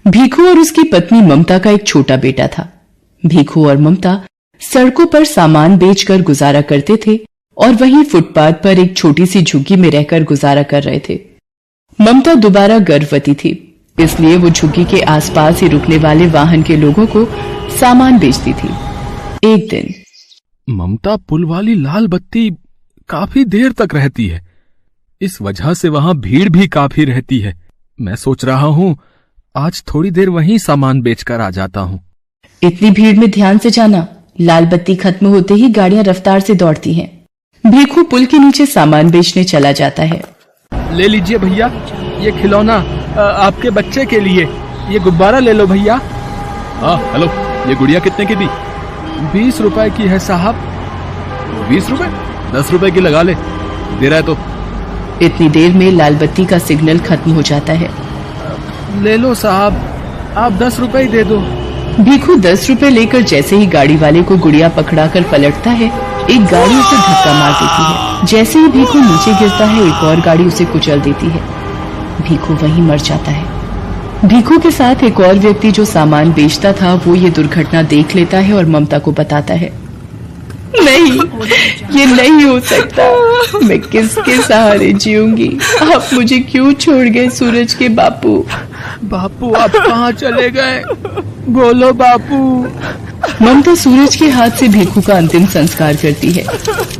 भीखू और उसकी पत्नी ममता का एक छोटा बेटा था। भीखू और ममता सड़कों पर सामान बेचकर गुजारा करते थे और वहीं फुटपाथ पर एक छोटी सी झुग्गी में रहकर गुजारा कर रहे थे। ममता दोबारा गर्भवती थी, इसलिए वो झुग्गी के आसपास ही रुकने वाले वाहन के लोगों को सामान बेचती थी। एक दिन ममता पुल वाली लाल बत्ती काफी देर तक रहती है, इस वजह से वहां भीड़ भी काफी रहती है। मैं सोच रहा हूँ आज थोड़ी देर वहीं सामान बेचकर आ जाता हूँ। इतनी भीड़ में ध्यान से जाना, लाल बत्ती खत्म होते ही गाड़ियां रफ्तार से दौड़ती हैं। भीखू पुल के नीचे सामान बेचने चला जाता है। ले लीजिए भैया, ये खिलौना आपके बच्चे के लिए, ये गुब्बारा ले लो भैया। हाँ हेलो, ये गुड़िया कितने की दी? 20 रुपए की है साहब। 20 रुपए? 10 रुपए की लगा ले, दे रहा है तो। इतनी देर में लाल बत्ती का सिग्नल खत्म हो जाता है। ले लो साहब, आप 10 रुपए ही दे दो। भीखू 10 रुपए लेकर जैसे ही गाड़ी वाले को गुड़िया पकड़ाकर पलटता है, एक गाड़ी उसे धक्का मार देती है। जैसे ही भीखू नीचे गिरता है, एक और गाड़ी उसे कुचल देती है। भीखू वहीं मर जाता है। भीखू के साथ एक और व्यक्ति जो सामान बेचता था, वो ये दुर्घटना देख लेता है और ममता को बताता है। नहीं, ये नहीं हो सकता। मैं किसके सहारे जीऊंगी? आप मुझे क्यों छोड़ गए सूरज के बापू? बापू आप कहाँ चले गए? बोलो बापू। ममता सूरज के हाथ से भीखू का अंतिम संस्कार करती है।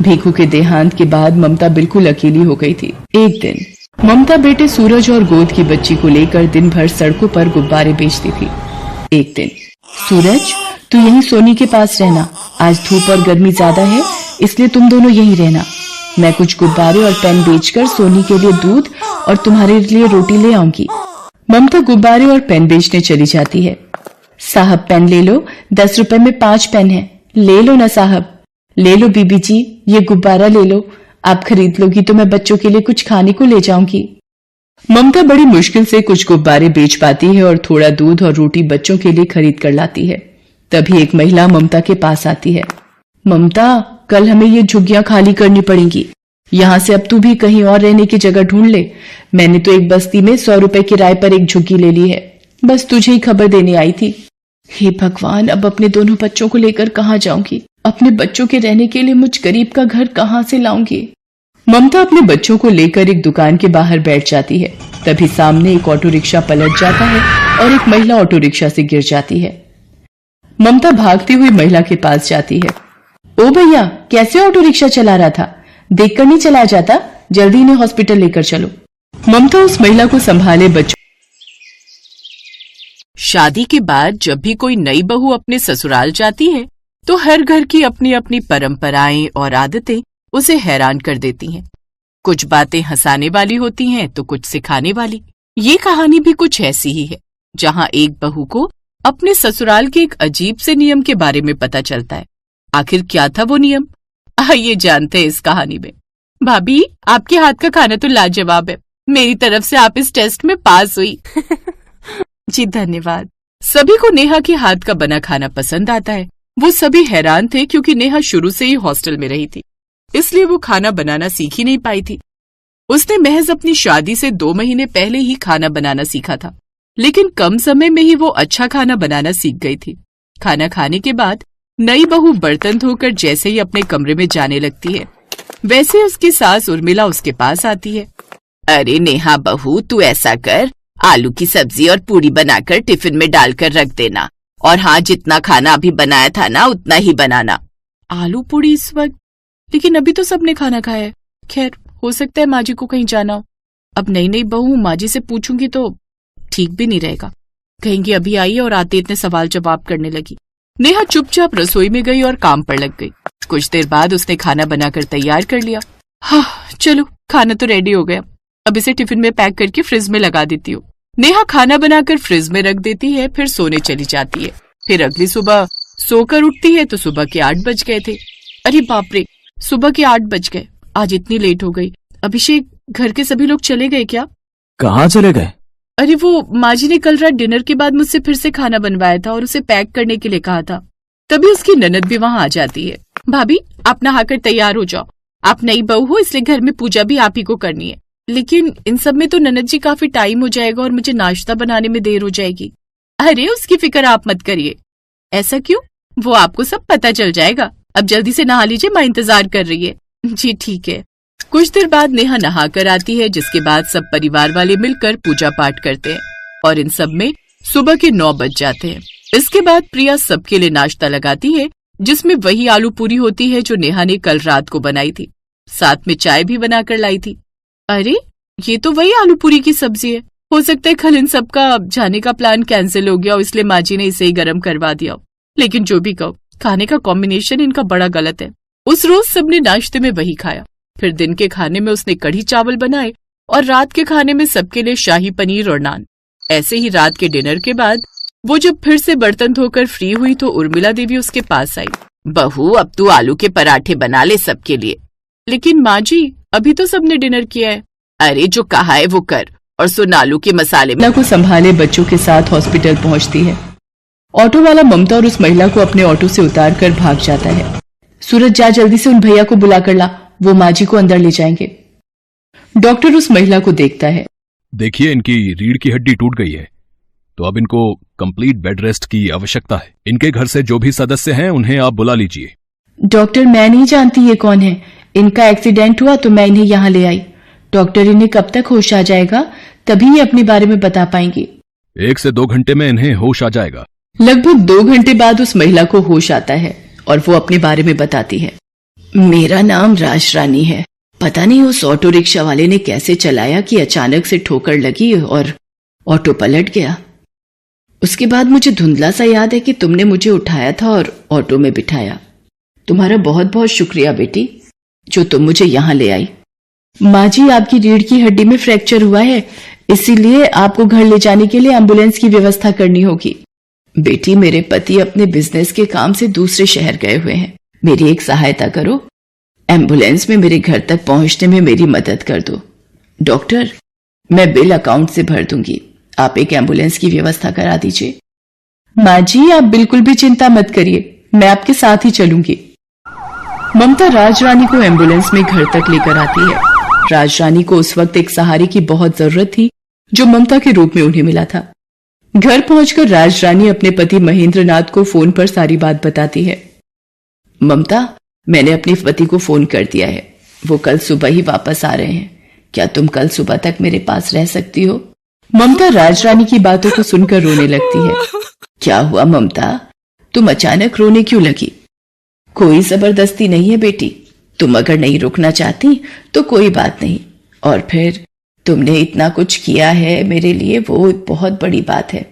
भीखू के देहांत के बाद ममता बिल्कुल अकेली हो गई थी। एक दिन ममता बेटे सूरज और गोद की बच्ची को लेकर दिन भर सड़कों पर गुब्बारे बेचती थी। एक दिन, सूरज तू यहीं सोनी के पास रहना, आज धूप और गर्मी ज्यादा है, इसलिए तुम दोनों यहीं रहना। मैं कुछ गुब्बारे और पेन बेचकर सोनी के लिए दूध और तुम्हारे लिए रोटी ले आऊंगी। ममता गुब्बारे और पेन बेचने चली जाती है। साहब पेन ले लो, 10 रुपए में 5 पेन है, ले लो ना साहब। ले लो बीबी जी, ये गुब्बारा ले लो, आप खरीद लोगी तो मैं बच्चों के लिए कुछ खाने को ले जाऊंगी। ममता बड़ी मुश्किल से कुछ गुब्बारे बेच पाती है और थोड़ा दूध और रोटी बच्चों के लिए खरीद कर लाती है। तभी एक महिला ममता के पास आती है। ममता, कल हमें ये झुग्गियां खाली करनी पड़ेंगी, यहाँ से अब तू भी कहीं और रहने की जगह ढूंढ ले। मैंने तो एक बस्ती में 100 रुपए किराए पर एक झुग्गी ले ली है, बस तुझे ही खबर देने आई थी। हे भगवान, अब अपने दोनों बच्चों को लेकर कहाँ जाऊंगी? अपने बच्चों के रहने के लिए मुझ गरीब का घर कहाँ से लाऊंगी? ममता अपने बच्चों को लेकर एक दुकान के बाहर बैठ जाती है। तभी सामने एक ऑटो रिक्शा पलट जाता है और एक महिला ऑटो रिक्शा से गिर जाती है। ममता भागती हुई महिला के पास जाती है। ओ भैया, कैसे ऑटो रिक्शा चला रहा था? देखकर नहीं चलाया जाता? जल्दी इन्हें हॉस्पिटल लेकर चलो। ममता उस महिला को संभाले बच्चों। शादी के बाद जब भी कोई नई बहू अपने ससुराल जाती है तो हर घर की अपनी अपनी परंपराएं और आदतें उसे हैरान कर देती हैं। कुछ बातें हंसाने वाली होती हैं तो कुछ सिखाने वाली। ये कहानी भी कुछ ऐसी ही है, जहां एक बहू को अपने ससुराल के एक अजीब से नियम के बारे में पता चलता है। आखिर क्या था वो नियम, आइए जानते हैं इस कहानी में। भाभी, आपके हाथ का खाना तो लाजवाब है, मेरी तरफ से आप इस टेस्ट में पास हुई। जी धन्यवाद। सभी को नेहा के हाथ का बना खाना पसंद आता है। वो सभी हैरान थे क्योंकि नेहा शुरू से ही हॉस्टल में रही थी, इसलिए वो खाना बनाना सीख ही नहीं पाई थी। उसने महज अपनी शादी से 2 महीने पहले ही खाना बनाना सीखा था, लेकिन कम समय में ही वो अच्छा खाना बनाना सीख गई थी। खाना खाने के बाद नई बहू बर्तन धोकर जैसे ही अपने कमरे में जाने लगती है, वैसे उसकी सास उर्मिला उसके पास आती है। अरे नेहा बहू, तू ऐसा कर, आलू की सब्जी और पूरी बनाकर टिफिन में डालकर रख देना, और हाँ, जितना खाना अभी बनाया था ना उतना ही बनाना। आलू पूरी इस वक्त? लेकिन अभी तो सबने खाना खाया है। खैर, हो सकता है माँ जी को कहीं जाना हो। अब नई नई बहू, माँ जी से पूछूंगी तो ठीक भी नहीं रहेगा, कहेंगी अभी आई और आते इतने सवाल जवाब करने लगी। नेहा चुपचाप रसोई में गई और काम पर लग गई। कुछ देर बाद उसने खाना बनाकर तैयार कर लिया। हाँ चलो, खाना तो रेडी हो गया, अब इसे टिफिन में पैक करके फ्रिज में लगा देती हूँ। नेहा खाना बनाकर फ्रिज में रख देती है, फिर सोने चली जाती है। फिर अगली सुबह सोकर उठती है तो सुबह के 8 बज गए थे। अरे बाप रे, सुबह के 8 बज गए, आज इतनी लेट हो गई। अभिषेक, घर के सभी लोग चले गए क्या? कहाँ चले गए? अरे वो माँ जी ने कल रात डिनर के बाद मुझसे फिर से खाना बनवाया था और उसे पैक करने के लिए कहा था। तभी उसकी ननद भी वहाँ आ जाती है। भाभी, आप नहाकर तैयार हो जाओ, आप नई बहू हो इसलिए घर में पूजा भी आप ही को करनी है। लेकिन इन सब में तो ननद जी काफी टाइम हो जाएगा और मुझे नाश्ता बनाने में देर हो जाएगी। अरे उसकी फिक्र आप मत करिए। ऐसा क्यों? वो आपको सब पता चल जाएगा। अब जल्दी से नहा लीजिए, माँ इंतजार कर रही है। जी ठीक है। कुछ देर बाद नेहा नहा कर आती है, जिसके बाद सब परिवार वाले मिलकर पूजा पाठ करते हैं और इन सब में सुबह के 9 बज जाते हैं। इसके बाद प्रिया सबके लिए नाश्ता लगाती है, जिसमें वही आलू पूरी होती है जो नेहा ने कल रात को बनाई थी। साथ में चाय भी बनाकर लाई थी। अरे ये तो वही आलू पूरी की सब्जी है। हो सकता है कल इन सबका जाने का प्लान कैंसिल हो गया और इसलिए माँ जी ने इसे ही गर्म करवा दिया। लेकिन जो भी कहो, खाने का कॉम्बिनेशन इनका बड़ा गलत है। उस रोज सबने नाश्ते में वही खाया। फिर दिन के खाने में उसने कढ़ी चावल बनाए और रात के खाने में सबके लिए शाही पनीर और नान। ऐसे ही रात के डिनर के बाद वो जब फिर से बर्तन धोकर फ्री हुई तो उर्मिला देवी उसके पास आई। बहू, अब तू आलू के पराठे बना ले सबके लिए। लेकिन माँ जी, अभी तो सबने डिनर किया है। अरे जो कहा है वो कर, और सुन आलू के मसाले में। को संभाले बच्चों के साथ हॉस्पिटल पहुंचती है। ऑटो वाला ममता और उस महिला को अपने ऑटो से उतार कर भाग जाता है। सूरज, जा जल्दी से उन भैया को बुला कर ला, वो माँ जी को अंदर ले जाएंगे। डॉक्टर उस महिला को देखता है। देखिए, इनकी रीढ़ की हड्डी टूट गई है, तो अब इनको कंप्लीट बेड रेस्ट की आवश्यकता है। इनके घर से जो भी सदस्य हैं उन्हें आप बुला लीजिए। डॉक्टर, मैं नहीं जानती ये कौन है। इनका एक्सीडेंट हुआ तो मैं इन्हें यहाँ ले आई। डॉक्टर, इन्हें कब तक होश आ जाएगा? तभी ये अपने बारे में बता पाएंगे। 1 से 2 घंटे में इन्हें होश आ जाएगा। लगभग 2 घंटे बाद उस महिला को होश आता है और वो अपने बारे में बताती है। मेरा नाम राजरानी है। पता नहीं उस ऑटो रिक्शा वाले ने कैसे चलाया कि अचानक से ठोकर लगी और ऑटो पलट गया। उसके बाद मुझे धुंधला सा याद है कि तुमने मुझे उठाया था और ऑटो में बिठाया। तुम्हारा बहुत बहुत शुक्रिया बेटी, जो तुम मुझे यहाँ ले आई। माँ जी, आपकी रीढ़ की हड्डी में फ्रैक्चर हुआ है, इसीलिए आपको घर ले जाने के लिए एम्बुलेंस की व्यवस्था करनी होगी। बेटी, मेरे पति अपने बिजनेस के काम से दूसरे शहर गए हुए हैं। मेरी एक सहायता करो, एम्बुलेंस में मेरे घर तक पहुंचने में मेरी मदद कर दो। डॉक्टर, मैं बिल अकाउंट से भर दूंगी, आप एक एम्बुलेंस की व्यवस्था करा दीजिए। माँ जी, आप बिल्कुल भी चिंता मत करिए, मैं आपके साथ ही चलूंगी। ममता राजरानी को एम्बुलेंस में घर तक लेकर आती है। राजरानी को उस वक्त एक सहारे की बहुत जरूरत थी, जो ममता के रूप में उन्हें मिला था। घर पहुंचकर राजरानी अपने पति महेंद्रनाथ को फोन पर सारी बात बताती है। ममता, मैंने अपने पति को फोन कर दिया है, वो कल सुबह ही वापस आ रहे हैं। क्या तुम कल सुबह तक मेरे पास रह सकती हो? ममता राजरानी की बातों को सुनकर रोने लगती है। क्या हुआ ममता, तुम अचानक रोने क्यों लगी? कोई जबरदस्ती नहीं है बेटी, तुम अगर नहीं रुकना चाहती तो कोई बात नहीं। और फिर तुमने इतना कुछ किया है मेरे लिए, वो बहुत बड़ी बात है।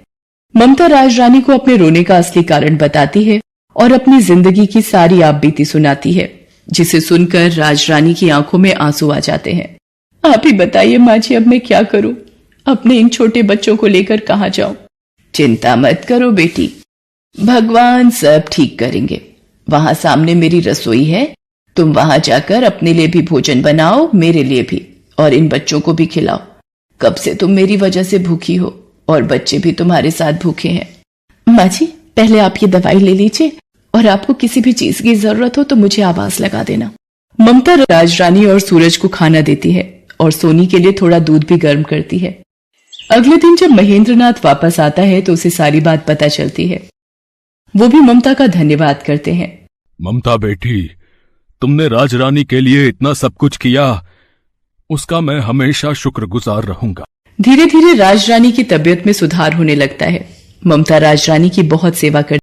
ममता राजरानी को अपने रोने का असली कारण बताती है और अपनी जिंदगी की सारी आप बीती सुनाती है, जिसे सुनकर राजरानी की आंखों में आंसू आ जाते हैं। आप ही बताइए माँ जी, अब मैं क्या करूं? अपने इन छोटे बच्चों को लेकर कहाँ जाऊं? चिंता मत करो बेटी, भगवान सब ठीक करेंगे। वहां सामने मेरी रसोई है, तुम वहां जाकर अपने लिए भी भोजन बनाओ, मेरे लिए भी, और इन बच्चों को भी खिलाओ। कब से तुम मेरी वजह से भूखी हो और बच्चे भी तुम्हारे साथ भूखे हैं। माँ जी, पहले आप ये दवाई ले लीजिए और आपको किसी भी चीज की जरूरत हो तो मुझे आवाज लगा देना। ममता राजरानी और सूरज को खाना देती है और सोनी के लिए थोड़ा दूध भी गर्म करती है। अगले दिन जब महेंद्रनाथ वापस आता है तो उसे सारी बात पता चलती है। वो भी ममता का धन्यवाद करते हैं। ममता बेटी, तुमने राजरानी के लिए इतना सब कुछ किया, उसका मैं हमेशा शुक्रगुजार रहूंगा। धीरे धीरे राजरानी की तबीयत में सुधार होने लगता है। ममता राजरानी की बहुत सेवा करती